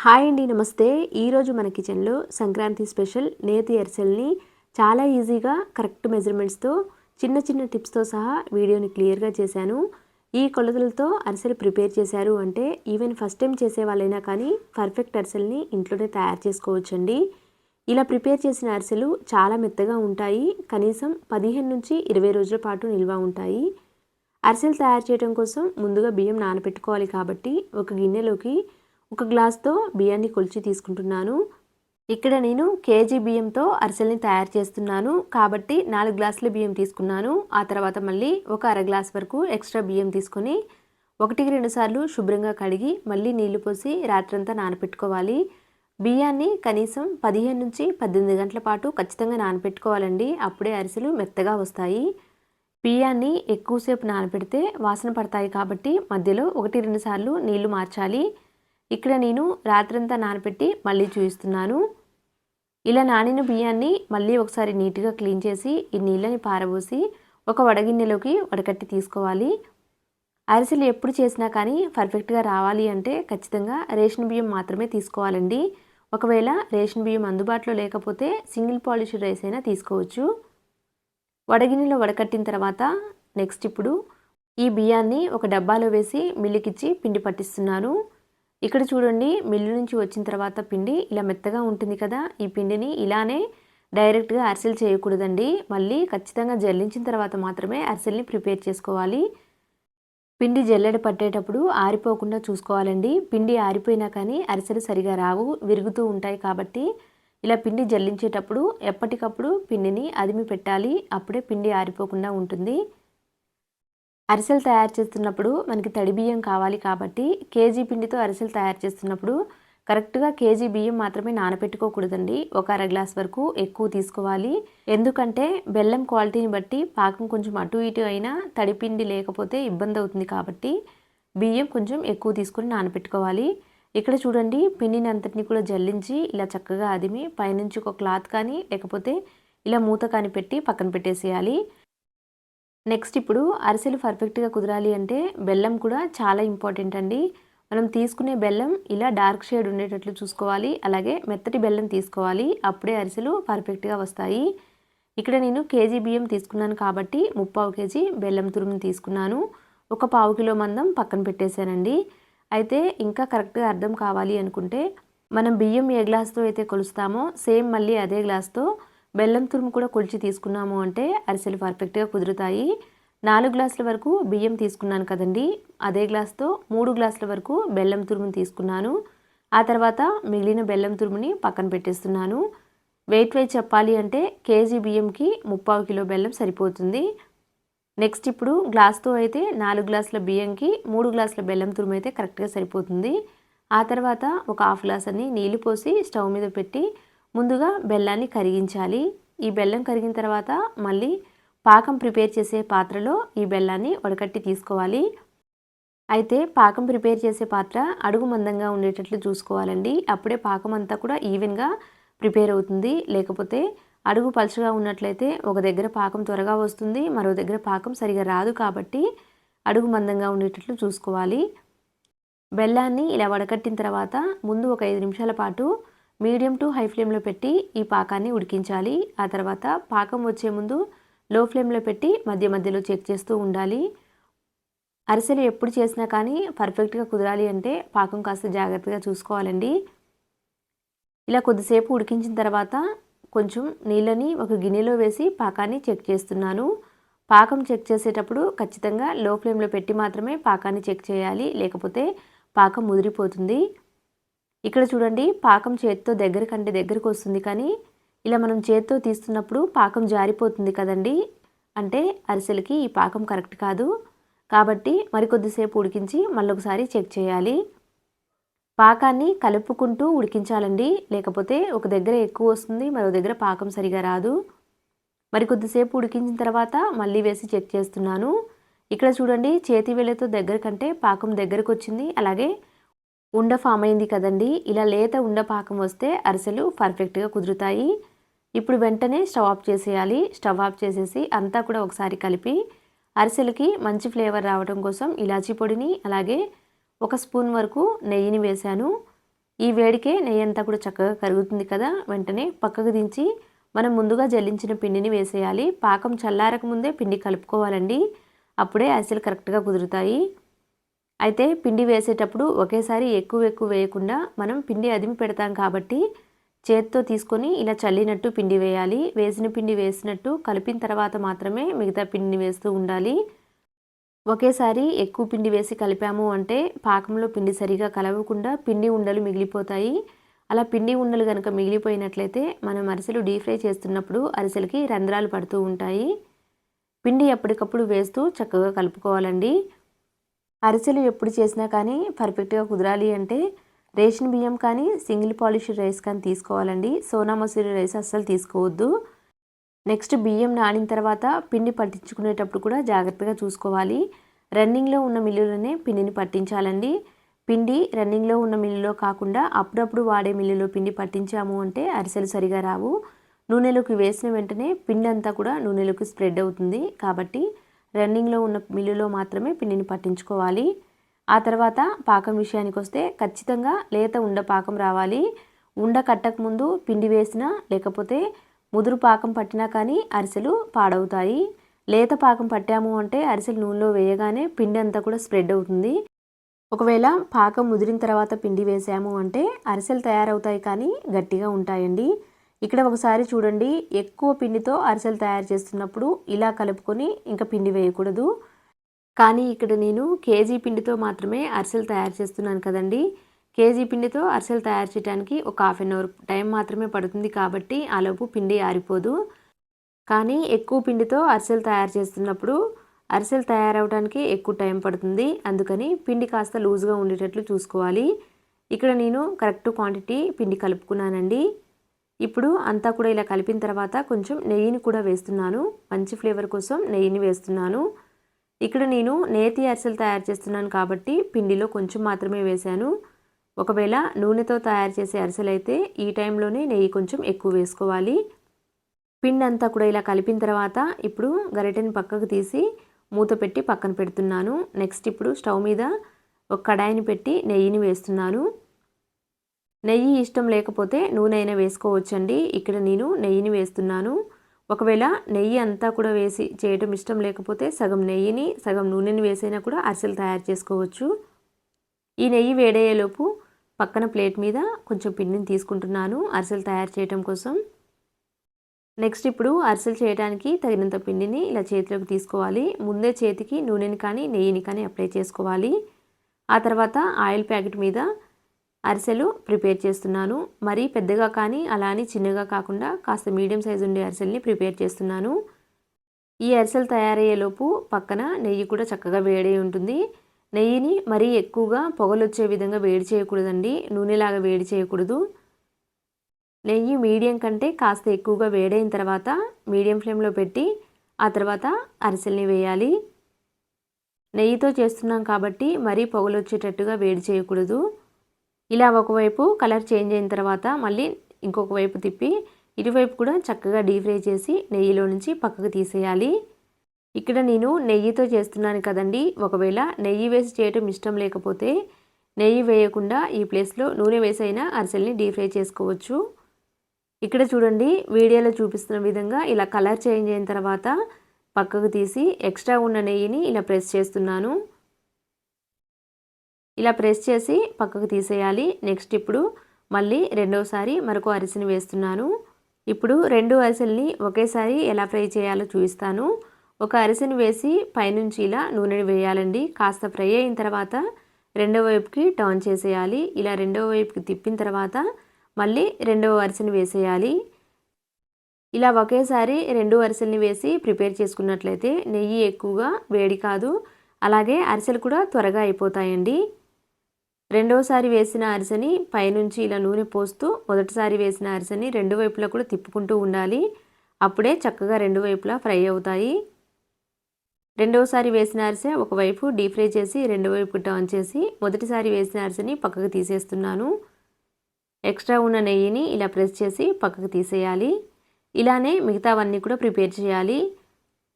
Hi అండి, నమస్తే. ఈరోజు మన కిచెన్లో సంక్రాంతి స్పెషల్ నేతి అరిసెల్ని చాలా ఈజీగా కరెక్ట్ మెజర్మెంట్స్తో చిన్న చిన్న టిప్స్తో సహా వీడియోని క్లియర్గా చేశాను. ఈ కొలతలతో అరిసెలు ప్రిపేర్ చేశారు అంటే ఈవెన్ ఫస్ట్ టైం చేసే వాళ్ళైనా కానీ పర్ఫెక్ట్ అరిసెల్ని ఇంట్లోనే తయారు చేసుకోవచ్చండి. ఇలా ప్రిపేర్ చేసిన అరిసెలు చాలా మెత్తగా ఉంటాయి. కనీసం 15 నుంచి 20 రోజుల పాటు నిల్వ ఉంటాయి. అరిసెలు తయారు చేయడం కోసం ముందుగా బియ్యం నానబెట్టుకోవాలి కాబట్టి ఒక గిన్నెలోకి ఒక గ్లాస్తో బియ్యాన్ని కొలిచి తీసుకుంటున్నాను. ఇక్కడ నేను కేజీ బియ్యంతో అరిసెల్ని తయారు చేస్తున్నాను కాబట్టి 4 గ్లాసుల బియ్యం తీసుకున్నాను. ఆ తర్వాత మళ్ళీ ఒక అర గ్లాస్ వరకు ఎక్స్ట్రా బియ్యం తీసుకొని 1-2 సార్లు శుభ్రంగా కడిగి మళ్ళీ నీళ్లు పోసి రాత్రంతా నానబెట్టుకోవాలి. బియ్యాన్ని కనీసం 15 నుంచి 18 గంటల పాటు ఖచ్చితంగా నానబెట్టుకోవాలండి. అప్పుడే అరిసెలు మెత్తగా వస్తాయి. బియ్యాన్ని ఎక్కువసేపు నానబెడితే వాసన పడతాయి కాబట్టి మధ్యలో 1-2 సార్లు నీళ్లు మార్చాలి. ఇక్కడ నేను రాత్రంతా నానబెట్టి మళ్ళీ చూపిస్తున్నాను. ఇలా నానిన బియ్యాన్ని మళ్ళీ ఒకసారి నీట్గా క్లీన్ చేసి ఈ నీళ్ళని పారబోసి ఒక వడగిన్నెలోకి వడకట్టి తీసుకోవాలి. అరిసెలు ఎప్పుడు చేసినా కానీ పర్ఫెక్ట్గా రావాలి అంటే ఖచ్చితంగా రేషన్ బియ్యం మాత్రమే తీసుకోవాలండి. ఒకవేళ రేషన్ బియ్యం అందుబాటులో లేకపోతే సింగిల్ పాలిష్ రైస్ అయినా తీసుకోవచ్చు. వడగిన్నెలో వడకట్టిన తర్వాత నెక్స్ట్ ఇప్పుడు ఈ బియ్యాన్ని ఒక డబ్బాలో వేసి మిల్లుకిచ్చి పిండి పట్టిస్తున్నాను. ఇక్కడ చూడండి, మిల్లు నుంచి వచ్చిన తర్వాత పిండి ఇలా మెత్తగా ఉంటుంది కదా. ఈ పిండిని ఇలానే డైరెక్ట్గా అరిసెలు చేయకూడదండి. మళ్ళీ ఖచ్చితంగా జల్లించిన తర్వాత మాత్రమే అరిసెల్ని ప్రిపేర్ చేసుకోవాలి. పిండి జల్లెడ పట్టేటప్పుడు ఆరిపోకుండా చూసుకోవాలండి. పిండి ఆరిపోయినా కానీ అరిసెలు సరిగా రావు, విరుగుతూ ఉంటాయి. కాబట్టి ఇలా పిండి జల్లించేటప్పుడు ఎప్పటికప్పుడు పిండిని అదిమి పెట్టాలి. అప్పుడే పిండి ఆరిపోకుండా ఉంటుంది. అరిసెలు తయారు చేస్తున్నప్పుడు మనకి తడి బియ్యం కావాలి కాబట్టి కేజీ పిండితో అరిసెలు తయారు చేస్తున్నప్పుడు కరెక్ట్గా కేజీ బియ్యం మాత్రమే నానబెట్టుకోకూడదండి. ఒక అర గ్లాస్ వరకు ఎక్కువ తీసుకోవాలి. ఎందుకంటే బెల్లం క్వాలిటీని బట్టి పాకం కొంచెం అటు ఇటు అయినా తడి పిండి లేకపోతే ఇబ్బంది అవుతుంది కాబట్టి బియ్యం కొంచెం ఎక్కువ తీసుకొని నానబెట్టుకోవాలి. ఇక్కడ చూడండి, పిండిని అంతటిని కూడా జల్లించి ఇలా చక్కగా అదిమి పైనుంచి ఒక క్లాత్ కానీ లేకపోతే ఇలా మూత కానీ పెట్టి పక్కన పెట్టేసేయాలి. నెక్స్ట్ ఇప్పుడు అరిసెలు పర్ఫెక్ట్గా కుదరాలి అంటే బెల్లం కూడా చాలా ఇంపార్టెంట్ అండి. మనం తీసుకునే బెల్లం ఇలా డార్క్ షేడ్ ఉండేటట్లు చూసుకోవాలి. అలాగే మెత్తటి బెల్లం తీసుకోవాలి. అప్పుడే అరిసెలు పర్ఫెక్ట్గా వస్తాయి. ఇక్కడ నేను కేజీ బియ్యం తీసుకున్నాను కాబట్టి 3/4 కేజీ బెల్లం తురుముని తీసుకున్నాను. ఒక 1/4 కిలో మందం పక్కన పెట్టేశానండి. అయితే ఇంకా కరెక్ట్గా అర్థం కావాలి అనుకుంటే మనం బియ్యం ఏ గ్లాస్తో అయితే కొలుస్తామో సేమ్ మళ్ళీ అదే గ్లాస్తో బెల్లం తురుము కూడా కొలిచి తీసుకున్నాము అంటే అరిసెలు పర్ఫెక్ట్గా కుదురుతాయి. 4 గ్లాసుల వరకు బియ్యం తీసుకున్నాను కదండి. అదే గ్లాస్తో 3 గ్లాసుల వరకు బెల్లం తురుముని తీసుకున్నాను. ఆ తర్వాత మిగిలిన బెల్లం తురుముని పక్కన పెట్టేస్తున్నాను. వెయిట్ వైజ్ చెప్పాలి అంటే కేజీ బియ్యంకి 3/4 కిలో బెల్లం సరిపోతుంది. నెక్స్ట్ ఇప్పుడు గ్లాస్తో అయితే 4 గ్లాసుల బియ్యంకి 3 గ్లాసుల బెల్లం తురుము అయితే కరెక్ట్గా సరిపోతుంది. ఆ తర్వాత ఒక హాఫ్ గ్లాస్ అని నీళ్లు పోసి స్టవ్ మీద పెట్టి ముందుగా బెల్లాన్ని కరిగించాలి. ఈ బెల్లం కరిగిన తర్వాత మళ్ళీ పాకం ప్రిపేర్ చేసే పాత్రలో ఈ బెల్లాన్ని వడకట్టి తీసుకోవాలి. అయితే పాకం ప్రిపేర్ చేసే పాత్ర అడుగు మందంగా ఉండేటట్లు చూసుకోవాలండి. అప్పుడే పాకం అంతా కూడా ఈవెన్గా ప్రిపేర్ అవుతుంది. లేకపోతే అడుగు పలుచగా ఉన్నట్లయితే ఒక దగ్గర పాకం త్వరగా వస్తుంది, మరో దగ్గర పాకం సరిగా రాదు. కాబట్టి అడుగు మందంగా ఉండేటట్లు చూసుకోవాలి. బెల్లాన్ని ఇలా వడకట్టిన తర్వాత ముందు ఒక 5 నిమిషాల పాటు మీడియం టు హై ఫ్లేమ్లో పెట్టి ఈ పాకాన్ని ఉడికించాలి. ఆ తర్వాత పాకం వచ్చే ముందు లో ఫ్లేమ్లో పెట్టి మధ్య మధ్యలో చెక్ చేస్తూ ఉండాలి. అరిసెలు ఎప్పుడు చేసినా కానీ పర్ఫెక్ట్గా కుదరాలి అంటే పాకం కాస్త జాగ్రత్తగా చూసుకోవాలండి. ఇలా కొద్దిసేపు ఉడికించిన తర్వాత కొంచెం నీళ్ళని ఒక గిన్నెలో వేసి పాకాన్ని చెక్ చేస్తున్నాను. పాకం చెక్ చేసేటప్పుడు ఖచ్చితంగా లో ఫ్లేమ్లో పెట్టి మాత్రమే పాకాన్ని చెక్ చేయాలి, లేకపోతే పాకం ముదిరిపోతుంది. ఇక్కడ చూడండి, పాకం చేత్తో దగ్గరకు వస్తుంది, కానీ ఇలా మనం చేత్తో తీస్తున్నప్పుడు పాకం జారిపోతుంది కదండి. అంటే అరిసెలకి ఈ పాకం కరెక్ట్ కాదు. కాబట్టి మరికొద్దిసేపు ఉడికించి మళ్ళొకసారి చెక్ చేయాలి. పాకాన్ని కలుపుకుంటూ ఉడికించాలండి, లేకపోతే ఒక దగ్గర ఎక్కువ వస్తుంది, మరో దగ్గర పాకం సరిగా రాదు. మరికొద్దిసేపు ఉడికించిన తర్వాత మళ్ళీ వేసి చెక్ చేస్తున్నాను. ఇక్కడ చూడండి, చేతి వేళ్ళతో దగ్గర కంటే పాకం దగ్గరకు వచ్చింది. అలాగే ఉండ ఫామ్ అయింది కదండి. ఇలా లేత ఉండ పాకం వస్తే అరిసెలు పర్ఫెక్ట్గా కుదురుతాయి. ఇప్పుడు వెంటనే స్టవ్ ఆఫ్ చేసేయాలి. స్టవ్ ఆఫ్ చేసేసి అంతా కూడా ఒకసారి కలిపి అరిసెలకి మంచి ఫ్లేవర్ రావడం కోసం ఇలాచీ పొడిని అలాగే 1 స్పూన్ వరకు నెయ్యిని వేశాను. ఈ వేడికే నెయ్యి అంతా కూడా చక్కగా కరుగుతుంది కదా. వెంటనే పక్కకు దించి మనం ముందుగా జల్లించిన పిండిని వేసేయాలి. పాకం చల్లారక ముందే పిండి కలుపుకోవాలండి. అప్పుడే అరిసెలు కరెక్ట్గా కుదురుతాయి. అయితే పిండి వేసేటప్పుడు ఒకేసారి ఎక్కువ వేయకుండా మనం పిండి అదిమి పెడతాం కాబట్టి చేత్తో తీసుకొని ఇలా చల్లినట్టు పిండి వేయాలి. వేసిన పిండి వేసినట్టు కలిపిన తర్వాత మాత్రమే మిగతా పిండిని వేస్తూ ఉండాలి. ఒకేసారి ఎక్కువ పిండి వేసి కలిపాము అంటే పాకంలో పిండి సరిగా కలవకుండా పిండి ఉండలు మిగిలిపోతాయి. అలా పిండి ఉండలు కనుక మిగిలిపోయినట్లయితే మనం అరిసెలు డీప్ ఫ్రై చేస్తున్నప్పుడు అరిసెలకి రంధ్రాలు పడుతూ ఉంటాయి. పిండి ఎప్పటికప్పుడు వేస్తూ చక్కగా కలుపుకోవాలండి. అరిసెలు ఎప్పుడు చేసినా కానీ పర్ఫెక్ట్గా కుదరాలి అంటే రేషన్ బియ్యం కానీ సింగిల్ పాలిష్డ్ రైస్ కానీ తీసుకోవాలండి. సోనా మసూరి రైస్ అస్సలు తీసుకోవద్దు. నెక్స్ట్ బియ్యం నానిన తర్వాత పిండి పట్టించుకునేటప్పుడు కూడా జాగ్రత్తగా చూసుకోవాలి. రన్నింగ్లో ఉన్న మిల్లులోనే పిండిని పట్టించాలండి. పిండి రన్నింగ్లో ఉన్న మిల్లులో కాకుండా అప్పుడప్పుడు వాడే మిల్లులో పిండి పట్టించాము అంటే అరిసెలు సరిగా రావు. నూనెలోకి వేసిన వెంటనే పిండి అంతా కూడా నూనెలోకి స్ప్రెడ్ అవుతుంది. కాబట్టి రన్నింగ్లో ఉన్న మిల్లులో మాత్రమే పిండిని పట్టించుకోవాలి. ఆ తర్వాత పాకం విషయానికి వస్తే ఖచ్చితంగా లేత ఉండ పాకం రావాలి. ఉండ కట్టక ముందు పిండి వేసినా లేకపోతే ముదురు పాకం పట్టినా కానీ అరిసెలు పాడవుతాయి. లేత పాకం పట్టాము అంటే అరిసెలు నూనెలో వేయగానే పిండి అంతా కూడా స్ప్రెడ్ అవుతుంది. ఒకవేళ పాకం ముదిరిన తర్వాత పిండి వేసాము అంటే అరిసెలు తయారవుతాయి కానీ గట్టిగా ఉంటాయండి. ఇక్కడ ఒకసారి చూడండి, ఎక్కువ పిండితో అరిసెలు తయారు చేస్తున్నప్పుడు ఇలా కలుపుకొని ఇంకా పిండి వేయకూడదు. కానీ ఇక్కడ నేను కేజీ పిండితో మాత్రమే అరిసెలు తయారు చేస్తున్నాను కదండి. కేజీ పిండితో అరిసెలు తయారు చేయడానికి ఒక హాఫ్ అన్ అవర్ టైం మాత్రమే పడుతుంది కాబట్టి ఆలోపు పిండి ఆరిపోదు. కానీ ఎక్కువ పిండితో అరిసెలు తయారు చేస్తున్నప్పుడు అరిసెలు తయారవడానికి ఎక్కువ టైం పడుతుంది. అందుకని పిండి కాస్త లూజ్గా ఉండేటట్లు చూసుకోవాలి. ఇక్కడ నేను కరెక్ట్ క్వాంటిటీ పిండి కలుపుకున్నానండి. ఇప్పుడు అంతా కూడా ఇలా కలిపిన తర్వాత కొంచెం నెయ్యిని కూడా వేస్తున్నాను. మంచి ఫ్లేవర్ కోసం నెయ్యిని వేస్తున్నాను. ఇక్కడ నేను నేతి అరిసెలు తయారు చేస్తున్నాను కాబట్టి పిండిలో కొంచెం మాత్రమే వేశాను. ఒకవేళ నూనెతో తయారు చేసే అరిసెలు అయితే ఈ టైంలోనే నెయ్యి కొంచెం ఎక్కువ వేసుకోవాలి. పిండి అంతా కూడా ఇలా కలిపిన తర్వాత ఇప్పుడు గరిటెని పక్కకు తీసి మూత పెట్టి పక్కన పెడుతున్నాను. నెక్స్ట్ ఇప్పుడు స్టవ్ మీద ఒక కడాయిని పెట్టి నెయ్యిని వేస్తున్నాను. నెయ్యి ఇష్టం లేకపోతే నూనె అయినా వేసుకోవచ్చండి. ఇక్కడ నేను నెయ్యిని వేస్తున్నాను. ఒకవేళ నెయ్యి అంతా కూడా వేసి చేయడం ఇష్టం లేకపోతే సగం నెయ్యిని సగం నూనెని వేసైనా కూడా అరిసెలు తయారు చేసుకోవచ్చు. ఈ నెయ్యి వేడయ్యేలోపు పక్కన ప్లేట్ మీద కొంచెం పిండిని తీసుకుంటున్నాను అరిసెలు తయారు చేయడం కోసం. నెక్స్ట్ ఇప్పుడు అరిసెలు చేయడానికి తగినంత పిండిని ఇలా చేతిలోకి తీసుకోవాలి. ముందే చేతికి నూనెని కానీ నెయ్యిని కానీ అప్లై చేసుకోవాలి. ఆ తర్వాత ఆయిల్ ప్యాకెట్ మీద అరిసెలు ప్రిపేర్ చేస్తున్నాను. మరీ పెద్దగా కానీ అలా అని చిన్నగా కాకుండా కాస్త మీడియం సైజు ఉండే అరిసెల్ని ప్రిపేర్ చేస్తున్నాను. ఈ అరిసెలు తయారయ్యేలోపు పక్కన నెయ్యి కూడా చక్కగా వేడి ఉంటుంది. నెయ్యిని మరీ ఎక్కువగా పొగలు వచ్చే విధంగా వేడి చేయకూడదండి. నూనెలాగా వేడి చేయకూడదు. నెయ్యి మీడియం కంటే కాస్త ఎక్కువగా వేడైన తర్వాత మీడియం ఫ్లేమ్లో పెట్టి ఆ తర్వాత అరిసెల్ని వేయాలి. నెయ్యితో చేస్తున్నాం కాబట్టి మరీ పొగలు వచ్చేటట్టుగా వేడి చేయకూడదు. ఇలా ఒకవైపు కలర్ చేంజ్ అయిన తర్వాత మళ్ళీ ఇంకొక వైపు తిప్పి ఇటువైపు కూడా చక్కగా డీప్ ఫ్రై చేసి నెయ్యిలో నుంచి పక్కకు తీసేయాలి. ఇక్కడ నేను నెయ్యితో చేస్తున్నాను కదండి. ఒకవేళ నెయ్యి వేసి చేయటం ఇష్టం లేకపోతే నెయ్యి వేయకుండా ఈ ప్లేస్లో నూనె వేసైనా అరిసెల్ని డీప్ ఫ్రై చేసుకోవచ్చు. ఇక్కడ చూడండి, వీడియోలో చూపిస్తున్న విధంగా ఇలా కలర్ చేంజ్ అయిన తర్వాత పక్కకు తీసి ఎక్స్ట్రా ఉన్న నెయ్యిని ఇలా ప్రెస్ చేస్తున్నాను. ఇలా ప్రెస్ చేసి పక్కకు తీసేయాలి. నెక్స్ట్ ఇప్పుడు మళ్ళీ రెండోసారి మరొక అరిసెని వేస్తున్నాను. ఇప్పుడు రెండు అరిసెల్ని ఒకేసారి ఎలా ఫ్రై చేయాలో చూపిస్తాను. ఒక అరిసెని వేసి పైనుంచి ఇలా నూనెని వేయాలండి. కాస్త ఫ్రై అయిన తర్వాత రెండో వైపుకి టర్న్ చేసేయాలి. ఇలా రెండో వైపుకి తిప్పిన తర్వాత మళ్ళీ రెండవ అరిసెని వేసేయాలి. ఇలా ఒకేసారి రెండు అరిసెల్ని వేసి ప్రిపేర్ చేసుకున్నట్లయితే నెయ్యి ఎక్కువగా వేడి కాదు, అలాగే అరిసెలు కూడా త్వరగా అయిపోతాయండి. రెండోసారి వేసిన అరిసెని పైనుంచి ఇలా నూనె పోస్తూ మొదటిసారి వేసిన అరిసెని రెండు వైపులా కూడా తిప్పుకుంటూ ఉండాలి. అప్పుడే చక్కగా రెండు వైపులా ఫ్రై అవుతాయి. రెండోసారి వేసిన అరిసె ఒకవైపు డీప్ ఫ్రై చేసి రెండో వైపు టర్న్ చేసి మొదటిసారి వేసిన అరిసెని పక్కకు తీసేస్తున్నాను. ఎక్స్ట్రా ఉన్న నెయ్యిని ఇలా ప్రెస్ చేసి పక్కకు తీసేయాలి. ఇలానే మిగతావన్నీ కూడా ప్రిపేర్ చేయాలి.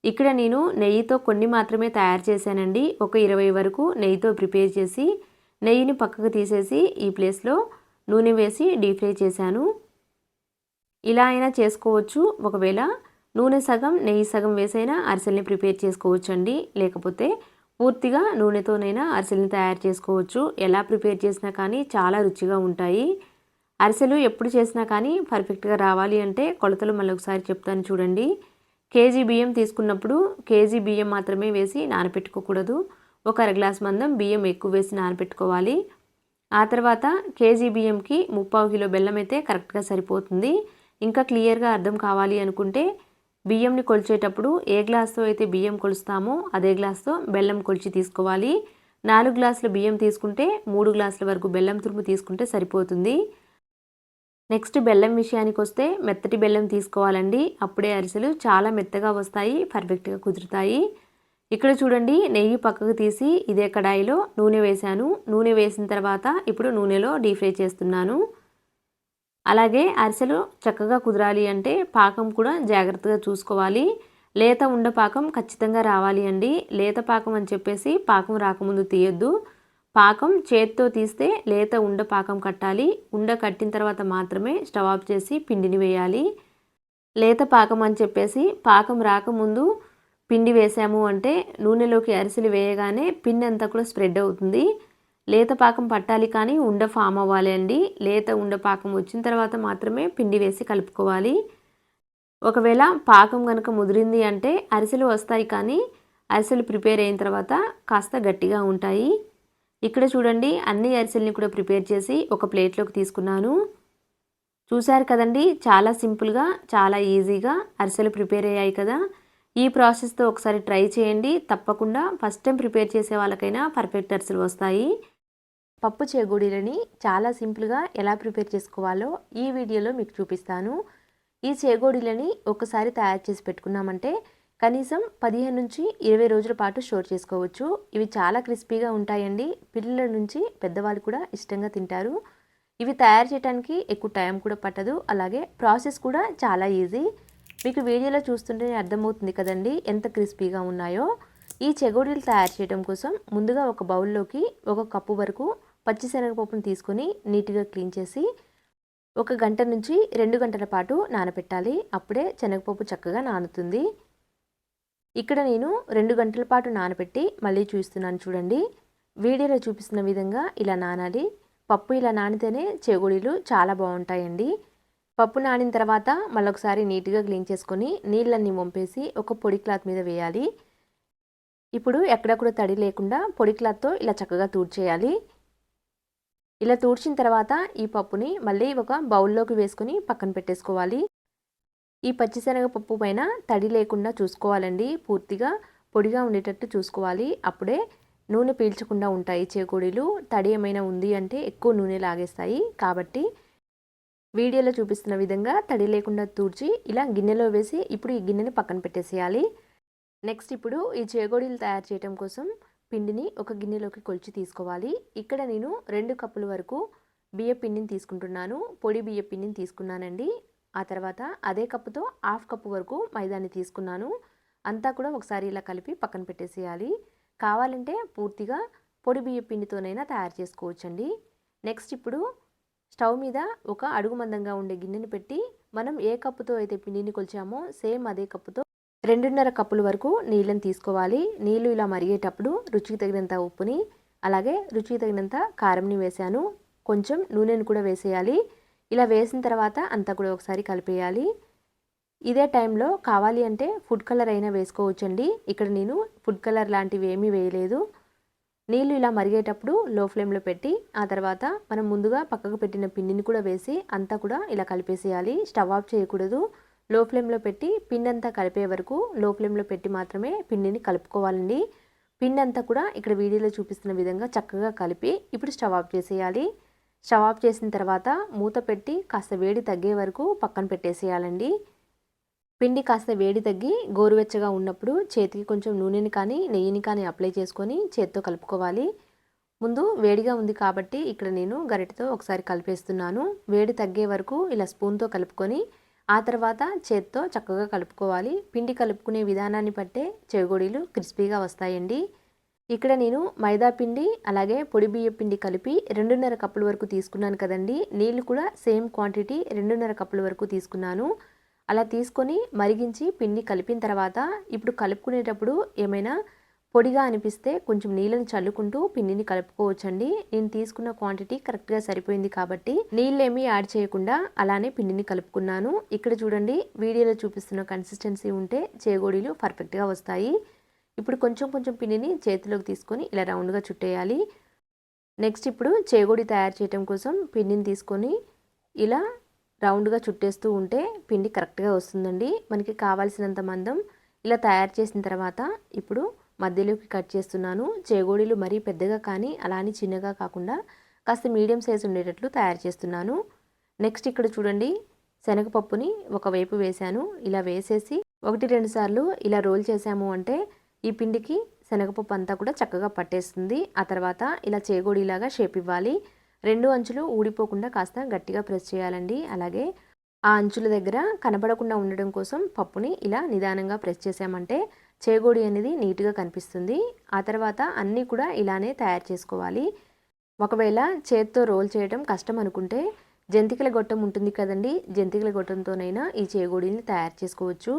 ఇక్కడ నేను నెయ్యితో కొన్ని మాత్రమే తయారు చేశానండి. ఒక 20 వరకు నెయ్యితో ప్రిపేర్ చేసి నెయ్యిని పక్కకు తీసేసి ఈ ప్లేస్లో నూనె వేసి డీప్ ఫ్రై చేశాను. ఇలా అయినా చేసుకోవచ్చు. ఒకవేళ నూనె సగం నెయ్యి సగం వేసైనా అరిసెల్ని ప్రిపేర్ చేసుకోవచ్చు అండి. లేకపోతే పూర్తిగా నూనెతోనైనా అరిసెల్ని తయారు చేసుకోవచ్చు. ఎలా ప్రిపేర్ చేసినా కానీ చాలా రుచిగా ఉంటాయి. అరిసెలు ఎప్పుడు చేసినా కానీ పర్ఫెక్ట్గా రావాలి అంటే కొలతలు మళ్ళీ ఒకసారి చెప్తాను చూడండి. కేజీ బియ్యం తీసుకున్నప్పుడు కేజీ బియ్యం మాత్రమే వేసి నానబెట్టుకోకూడదు. ఒక అర గ్లాస్ మందం బియ్యం ఎక్కువ వేసి నానబెట్టుకోవాలి. ఆ తర్వాత కేజీ బియ్యంకి 3/4 కిలో బెల్లం అయితే కరెక్ట్గా సరిపోతుంది. ఇంకా క్లియర్గా అర్థం కావాలి అనుకుంటే బియ్యంని కొలిచేటప్పుడు ఏ గ్లాస్తో అయితే బియ్యం కొలుస్తామో అదే గ్లాస్తో బెల్లం కొలిచి తీసుకోవాలి. 4 గ్లాసుల బియ్యం తీసుకుంటే 3 గ్లాసుల వరకు బెల్లం తురుము తీసుకుంటే సరిపోతుంది. నెక్స్ట్ బెల్లం విషయానికి వస్తే మెత్తటి బెల్లం తీసుకోవాలండి. అప్పుడే అరిసెలు చాలా మెత్తగా వస్తాయి, పర్ఫెక్ట్గా కుదురుతాయి. ఇక్కడ చూడండి, నెయ్యి పక్కకు తీసి ఇదే కడాయిలో నూనె వేశాను. నూనె వేసిన తర్వాత ఇప్పుడు నూనెలో డీప్ ఫ్రై చేస్తున్నాను. అలాగే అరిసెలు చక్కగా కుదరాలి అంటే పాకం కూడా జాగ్రత్తగా చూసుకోవాలి. లేత ఉండ పాకం ఖచ్చితంగా రావాలి అండి. లేత పాకం అని చెప్పేసి పాకం రాకముందు తీయొద్దు. పాకం చేత్తో తీస్తే లేత ఉండ పాకం కట్టాలి. ఉండ కట్టిన తర్వాత మాత్రమే స్టవ్ ఆఫ్ చేసి పిండిని వేయాలి. లేత పాకం అని చెప్పేసి పాకం రాకముందు పిండి వేసాము అంటే నూనెలోకి అరిసెలు వేయగానే పిండి అంతా కూడా స్ప్రెడ్ అవుతుంది. లేత పాకం పట్టాలి కానీ ఉండ ఫామ్ అవ్వాలి అండి. లేత ఉండ పాకం వచ్చిన తర్వాత మాత్రమే పిండి వేసి కలుపుకోవాలి. ఒకవేళ పాకం కనుక ముదిరింది అంటే అరిసెలు వస్తాయి కానీ అరిసెలు ప్రిపేర్ అయిన తర్వాత కాస్త గట్టిగా ఉంటాయి. ఇక్కడ చూడండి, అన్ని అరిసెల్ని కూడా ప్రిపేర్ చేసి ఒక ప్లేట్లోకి తీసుకున్నాను. చూశారు కదండి, చాలా సింపుల్గా చాలా ఈజీగా అరిసెలు ప్రిపేర్ అయ్యాయి కదా. ఈ ప్రాసెస్తో ఒకసారి ట్రై చేయండి. తప్పకుండా ఫస్ట్ టైం ప్రిపేర్ చేసే వాళ్ళకైనా పర్ఫెక్ట్ అరిసెలు వస్తాయి. పప్పు చేగోడీలని చాలా సింపుల్గా ఎలా ప్రిపేర్ చేసుకోవాలో ఈ వీడియోలో మీకు చూపిస్తాను. ఈ చేగోడీలని ఒకసారి తయారు చేసి పెట్టుకున్నామంటే కనీసం 15 నుంచి 20 రోజుల పాటు స్టోర్ చేసుకోవచ్చు. ఇవి చాలా క్రిస్పీగా ఉంటాయండి. పిల్లల నుంచి పెద్దవాళ్ళు కూడా ఇష్టంగా తింటారు. ఇవి తయారు చేయడానికి ఎక్కువ టైం కూడా పట్టదు. అలాగే ప్రాసెస్ కూడా చాలా ఈజీ. మీకు వీడియోలో చూస్తుంటే అర్థమవుతుంది కదండి ఎంత క్రిస్పీగా ఉన్నాయో. ఈ చెగోడీలు తయారు చేయడం కోసం ముందుగా ఒక బౌల్లోకి 1 కప్పు వరకు పచ్చిశనగపప్పును తీసుకొని నీట్గా క్లీన్ చేసి 1 గంట నుంచి 2 గంటల పాటు నానబెట్టాలి. అప్పుడే శనగపప్పు చక్కగా నానుతుంది. ఇక్కడ నేను 2 గంటల పాటు నానబెట్టి మళ్ళీ చూస్తున్నాను చూడండి. వీడియోలో చూపిస్తున్న విధంగా ఇలా నానాలి. పప్పు ఇలా నానితేనే చెగోడీలు చాలా బాగుంటాయండి. పప్పు నానిన తర్వాత మళ్ళొకసారి నీట్గా క్లీన్ చేసుకొని నీళ్ళన్నీ వంపేసి ఒక పొడి క్లాత్ మీద వేయాలి. ఇప్పుడు ఎక్కడ కూడా తడి లేకుండా పొడి క్లాత్తో ఇలా చక్కగా తూడ్చేయాలి. ఇలా తూడ్చిన తర్వాత ఈ పప్పుని మళ్ళీ ఒక బౌల్లోకి వేసుకొని పక్కన పెట్టేసుకోవాలి. ఈ పచ్చిశనగపప్పు పైన తడి లేకుండా చూసుకోవాలండి. పూర్తిగా పొడిగా ఉండేటట్టు చూసుకోవాలి. అప్పుడే నూనె పీల్చకుండా ఉంటాయి చేకోడీలు. తడి ఏమైనా ఉంది అంటే ఎక్కువ నూనె లాగేస్తాయి. కాబట్టి వీడియోలో చూపిస్తున్న విధంగా తడి లేకుండా తూడ్చి ఇలా గిన్నెలో వేసి ఇప్పుడు ఈ గిన్నెని పక్కన పెట్టేసేయాలి. నెక్స్ట్ ఇప్పుడు ఈ చేగోడీలు తయారు చేయడం కోసం పిండిని ఒక గిన్నెలోకి కొలిచి తీసుకోవాలి. ఇక్కడ నేను 2 కప్పుల వరకు బియ్య పిండిని తీసుకుంటున్నాను. పొడి బియ్య పిండిని తీసుకున్నానండి. ఆ తర్వాత అదే కప్పుతో 1/2 కప్పు వరకు మైదాని తీసుకున్నాను. అంతా కూడా ఒకసారి ఇలా కలిపి పక్కన పెట్టేసేయాలి. కావాలంటే పూర్తిగా పొడి బియ్య పిండితోనైనా తయారు చేసుకోవచ్చండి. నెక్స్ట్ ఇప్పుడు స్టవ్ మీద ఒక అడుగు మందంగా ఉండే గిన్నెని పెట్టి మనం ఏ కప్పుతో అయితే పిండిని కొలిచామో సేమ్ అదే కప్పుతో 2.5 కప్పుల వరకు నీళ్ళని తీసుకోవాలి. నీళ్ళు ఇలా మరిగేటప్పుడు రుచికి తగినంత ఉప్పుని అలాగే రుచికి తగినంత కారంని వేసాను. కొంచెం నూనెను కూడా వేసేయాలి. ఇలా వేసిన తర్వాత అంతా కూడా ఒకసారి కలిపేయాలి. ఇదే టైంలో కావాలి అంటే ఫుడ్ కలర్ అయినా వేసుకోవచ్చండి. ఇక్కడ నేను ఫుడ్ కలర్ లాంటివి ఏమీ వేయలేదు. నీళ్ళు ఇలా మరిగేటప్పుడు లో ఫ్లేమ్లో పెట్టి ఆ తర్వాత మనం ముందుగా పక్కకు పెట్టిన పిండిని కూడా వేసి అంతా కూడా ఇలా కలిపేసేయాలి. స్టవ్ ఆఫ్ చేయకూడదు. లో ఫ్లేమ్లో పెట్టి పిండి అంతా కలిపే వరకు లో ఫ్లేమ్లో పెట్టి మాత్రమే పిండిని కలుపుకోవాలండి. పిండి అంతా కూడా ఇక్కడ వీడియోలో చూపిస్తున్న విధంగా చక్కగా కలిపి ఇప్పుడు స్టవ్ ఆఫ్ చేసేయాలి. స్టవ్ ఆఫ్ చేసిన తర్వాత మూత పెట్టి కాస్త వేడి తగ్గే వరకు పక్కన పెట్టేసేయాలండి. పిండి కాస్త వేడి తగ్గి గోరువెచ్చగా ఉన్నప్పుడు చేతికి కొంచెం నూనెని కానీ నెయ్యిని కానీ అప్లై చేసుకొని చేత్తో కలుపుకోవాలి. ముందు వేడిగా ఉంది కాబట్టి ఇక్కడ నేను గరిటెతో ఒకసారి కలిపేస్తున్నాను. వేడి తగ్గే వరకు ఇలా స్పూన్తో కలుపుకొని ఆ తర్వాత చేత్తో చక్కగా కలుపుకోవాలి. పిండి కలుపుకునే విధానాన్ని బట్టే చేగోడీలు క్రిస్పీగా వస్తాయండి. ఇక్కడ నేను మైదా పిండి అలాగే పొడి బియ్య పిండి కలిపి 2.5 కప్పుల వరకు తీసుకున్నాను కదండి. నీళ్ళు కూడా సేమ్ క్వాంటిటీ 2.5 కప్పుల వరకు తీసుకున్నాను. అలా తీసుకొని మరిగించి పిండి కలిపిన తర్వాత ఇప్పుడు కలుపుకునేటప్పుడు ఏమైనా పొడిగా అనిపిస్తే కొంచెం నీళ్ళని చల్లుకుంటూ పిండిని కలుపుకోవచ్చండి. నేను తీసుకున్న క్వాంటిటీ కరెక్ట్గా సరిపోయింది కాబట్టి నీళ్ళేమీ యాడ్ చేయకుండా అలానే పిండిని కలుపుకున్నాను. ఇక్కడ చూడండి, వీడియోలో చూపిస్తున్న కన్సిస్టెన్సీ ఉంటే చేగోడీలు పర్ఫెక్ట్గా వస్తాయి. ఇప్పుడు కొంచెం కొంచెం పిండిని చేతిలోకి తీసుకొని ఇలా రౌండ్గా చుట్టేయాలి. నెక్స్ట్ ఇప్పుడు చేగోడి తయారు చేయడం కోసం పిండిని తీసుకొని ఇలా రౌండ్గా చుట్టేస్తూ ఉంటే పిండి కరెక్ట్గా వస్తుందండి. మనకి కావాల్సినంత మందం ఇలా తయారు చేసిన తర్వాత ఇప్పుడు మధ్యలోకి కట్ చేస్తున్నాను. చేగోడీలు మరీ పెద్దగా కానీ అలా అని చిన్నగా కాకుండా కాస్త మీడియం సైజ్ ఉండేటట్లు తయారు చేస్తున్నాను. నెక్స్ట్ ఇక్కడ చూడండి, శనగపప్పుని ఒకవైపు వేశాను. ఇలా వేసేసి 1-2 సార్లు ఇలా రోల్ చేసాము అంటే ఈ పిండికి శనగపప్పు అంతా కూడా చక్కగా పట్టేస్తుంది. ఆ తర్వాత ఇలా చేగోడీలాగా షేప్ ఇవ్వాలి. 2 అంచులు ఊడిపోకుండా కాస్త గట్టిగా ప్రెస్ చేయాలండి. అలాగే ఆ అంచుల దగ్గర కనబడకుండా ఉండడం కోసం పప్పుని ఇలా నిదానంగా ప్రెస్ చేసామంటే చేగోడి అనేది నీట్గా కనిపిస్తుంది. ఆ తర్వాత అన్నీ కూడా ఇలానే తయారు చేసుకోవాలి. ఒకవేళ చేత్తో రోల్ చేయడం కష్టం అనుకుంటే జంతికల గొట్టం ఉంటుంది కదండి, జంతికల గొట్టంతోనైనా ఈ చేగోడీని తయారు చేసుకోవచ్చు.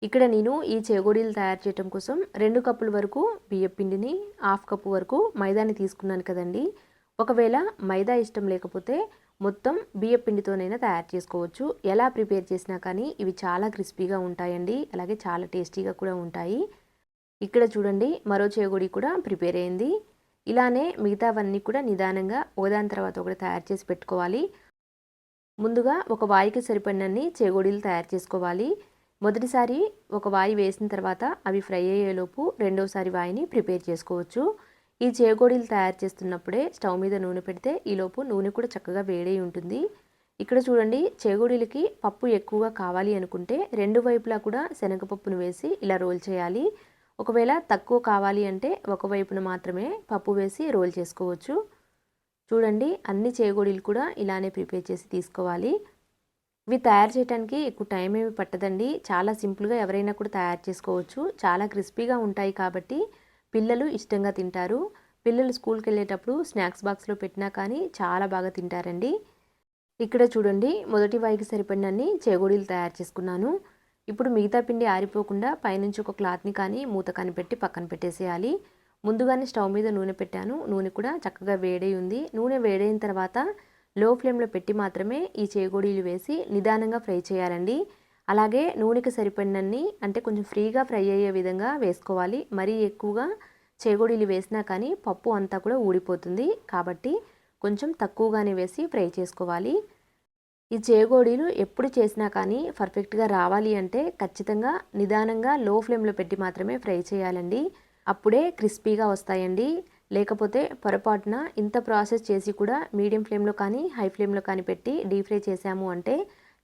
ఇక్కడ నేను ఈ చేగోడీలు తయారు చేయడం కోసం 2 కప్పుల వరకు బియ్యం పిండిని, 1/2 కప్పు వరకు మైదాని తీసుకున్నాను కదండి. ఒకవేళ మైదా ఇష్టం లేకపోతే మొత్తం బియ్య పిండితోనైనా తయారు చేసుకోవచ్చు. ఎలా ప్రిపేర్ చేసినా కానీ ఇవి చాలా క్రిస్పీగా ఉంటాయండి. అలాగే చాలా టేస్టీగా కూడా ఉంటాయి. ఇక్కడ చూడండి, మరో చేగోడి కూడా ప్రిపేర్ అయింది. ఇలానే మిగతావన్నీ కూడా నిదానంగా ఒకదాని తర్వాత ఒకటి తయారు చేసి పెట్టుకోవాలి. ముందుగా ఒక వాయికి సరిపడినన్ని చేగోడీలు తయారు చేసుకోవాలి. మొదటిసారి ఒక వాయి వేసిన తర్వాత అవి ఫ్రై అయ్యేలోపు రెండోసారి వాయిని ప్రిపేర్ చేసుకోవచ్చు. ఈ చేగోడీలు తయారు చేస్తున్నప్పుడే స్టవ్ మీద నూనె పెడితే ఈలోపు నూనె కూడా చక్కగా వేడై ఉంటుంది. ఇక్కడ చూడండి, చేగోడీలకి పప్పు ఎక్కువగా కావాలి అనుకుంటే 2 వైపులా కూడా శనగపప్పును వేసి ఇలా రోల్ చేయాలి. ఒకవేళ తక్కువ కావాలి అంటే ఒకవైపున మాత్రమే పప్పు వేసి రోల్ చేసుకోవచ్చు. చూడండి, అన్ని చేగోడీలు కూడా ఇలానే ప్రిపేర్ చేసి తీసుకోవాలి. ఇవి తయారు చేయడానికి ఎక్కువ టైం ఏమి పట్టదండి. చాలా సింపుల్గా ఎవరైనా కూడా తయారు చేసుకోవచ్చు. చాలా క్రిస్పీగా ఉంటాయి కాబట్టి పిల్లలు ఇష్టంగా తింటారు. పిల్లలు స్కూల్కి వెళ్ళేటప్పుడు స్నాక్స్ బాక్స్లో పెట్టినా కానీ చాలా బాగా తింటారండి. ఇక్కడ చూడండి, మొదటి వాయికి సరిపడినన్ని చేగోడీలు తయారు చేసుకున్నాను. ఇప్పుడు మిగతా పిండి ఆరిపోకుండా పైనుంచి ఒక క్లాత్ని కానీ మూత కానీ పెట్టి పక్కన పెట్టేసేయాలి. ముందుగానే స్టవ్ మీద నూనె పెట్టాను. నూనె కూడా చక్కగా వేడై ఉంది. నూనె వేడైన తర్వాత లో ఫ్లేమ్లో పెట్టి మాత్రమే ఈ చేగోడీలు వేసి నిదానంగా ఫ్రై చేయాలండి. అలాగే నూనెకి సరిపడినన్ని అంటే కొంచెం ఫ్రీగా ఫ్రై అయ్యే విధంగా వేసుకోవాలి. మరీ ఎక్కువగా చేగోడీలు వేసినా కానీ పప్పు అంతా కూడా ఊడిపోతుంది. కాబట్టి కొంచెం తక్కువగానే వేసి ఫ్రై చేసుకోవాలి. ఈ చేగోడీలు ఎప్పుడు చేసినా కానీ పర్ఫెక్ట్గా రావాలి అంటే ఖచ్చితంగా నిదానంగా లో ఫ్లేమ్లో పెట్టి మాత్రమే ఫ్రై చేయాలండి. అప్పుడే క్రిస్పీగా వస్తాయండి. లేకపోతే పొరపాటున ఇంత ప్రాసెస్ చేసి కూడా మీడియం ఫ్లేమ్లో కానీ హై ఫ్లేమ్లో కానీ పెట్టి డీప్ ఫ్రై చేసాము అంటే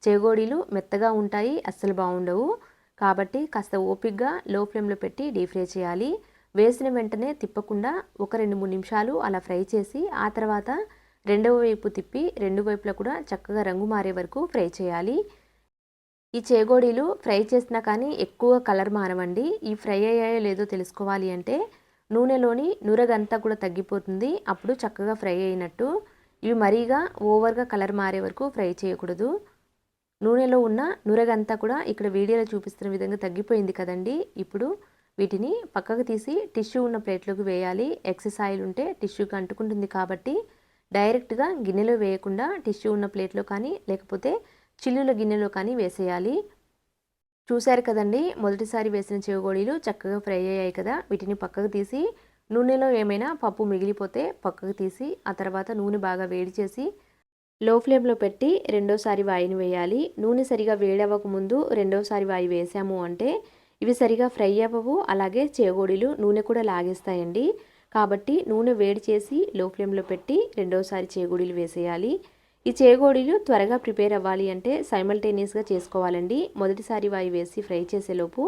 చేగోడీలు మెత్తగా ఉంటాయి, అస్సలు బాగుండవు. కాబట్టి కాస్త ఓపిక్గా లో ఫ్లేమ్లో పెట్టి డీప్ ఫ్రై చేయాలి. వేసిన వెంటనే తిప్పకుండా ఒక 2-3 నిమిషాలు అలా ఫ్రై చేసి ఆ తర్వాత రెండవ వైపు తిప్పి 2 వైపులా కూడా చక్కగా రంగు మారే వరకు ఫ్రై చేయాలి. ఈ చేగోడీలు ఫ్రై చేసినా కానీ ఎక్కువ కలర్ మారవండి. ఈ ఫ్రై అయ్యాయో లేదో తెలుసుకోవాలి అంటే నూనెలోని నురగంతా కూడా తగ్గిపోతుంది. అప్పుడు చక్కగా ఫ్రై అయినట్టు. ఇవి మరీగా ఓవర్గా కలర్ మారే వరకు ఫ్రై చేయకూడదు. నూనెలో ఉన్న నురగంతా కూడా ఇక్కడ వీడియోలో చూపిస్తున్న విధంగా తగ్గిపోయింది కదండి. ఇప్పుడు వీటిని పక్కకు తీసి టిష్యూ ఉన్న ప్లేట్లోకి వేయాలి. ఎక్సెస్ ఆయిల్ ఉంటే టిష్యూకి అంటుకుంటుంది కాబట్టి డైరెక్ట్గా గిన్నెలో వేయకుండా టిష్యూ ఉన్న ప్లేట్లో కానీ లేకపోతే చిల్లుల గిన్నెలో కానీ వేసేయాలి. చూశారు కదండి, మొదటిసారి వేసిన చేగోడీలు చక్కగా ఫ్రై అయ్యాయి కదా. వీటిని పక్కకు తీసి నూనెలో ఏమైనా పప్పు మిగిలిపోతే పక్కకు తీసి ఆ తర్వాత నూనె బాగా వేడి చేసి లో ఫ్లేమ్లో పెట్టి రెండోసారి వాయిని వేయాలి. నూనె సరిగా వేడవ్వక ముందు రెండోసారి వాయి వేసాము అంటే ఇవి సరిగా ఫ్రై అవ్వవు. అలాగే చేగోడీలు నూనె కూడా లాగేస్తాయండి. కాబట్టి నూనె వేడి చేసి లో ఫ్లేమ్లో పెట్టి రెండోసారి చేగోడీలు వేసేయాలి. ఈ చేగోడీలు త్వరగా ప్రిపేర్ అవ్వాలి అంటే సైమల్టేనియస్గా చేసుకోవాలండి. మొదటిసారి వాయి వేసి ఫ్రై చేసేలోపు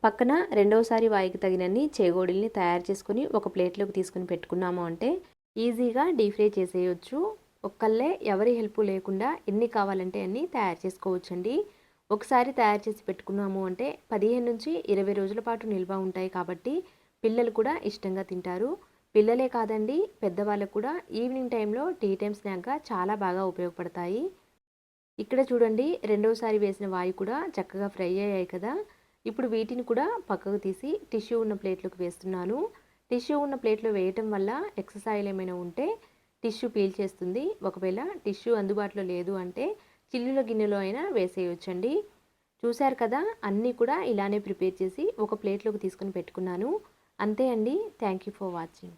పక్కన రెండోసారి వాయికి తగినన్ని చేగోడీల్ని తయారు చేసుకుని ఒక ప్లేట్లోకి తీసుకుని పెట్టుకున్నాము అంటే ఈజీగా డీప్ ఫ్రై చేసేయచ్చు. ఒక్కళ్ళే ఎవరి హెల్ప్ లేకుండా ఎన్ని కావాలంటే అన్ని తయారు చేసుకోవచ్చండి. ఒకసారి తయారు చేసి పెట్టుకున్నాము అంటే 15 నుంచి 20 రోజుల పాటు నిల్వ ఉంటాయి. కాబట్టి పిల్లలు కూడా ఇష్టంగా తింటారు. పిల్లలే కాదండి, పెద్దవాళ్ళకు కూడా ఈవినింగ్ టైంలో టీ టైమ్ స్నాక్గా చాలా బాగా ఉపయోగపడతాయి. ఇక్కడ చూడండి, రెండోసారి వేసిన వాయి కూడా చక్కగా ఫ్రై అయ్యాయి కదా. ఇప్పుడు వీటిని కూడా పక్కకు తీసి టిష్యూ ఉన్న ప్లేట్లోకి వేస్తున్నాను. టిష్యూ ఉన్న ప్లేట్లో వేయటం వల్ల ఎక్సెస్ ఆయిల్ ఏమైనా ఉంటే టిష్యూ పీల్ చేస్తుంది. ఒకవేళ టిష్యూ అందుబాటులో లేదు అంటే చిల్లుల గిన్నెలో అయినా వేసేయొచ్చండి. చూశారు కదా, అన్నీ కూడా ఇలానే ప్రిపేర్ చేసి ఒక ప్లేట్లోకి తీసుకొని పెట్టుకున్నాను. అంతే అండి. Thank you for watching.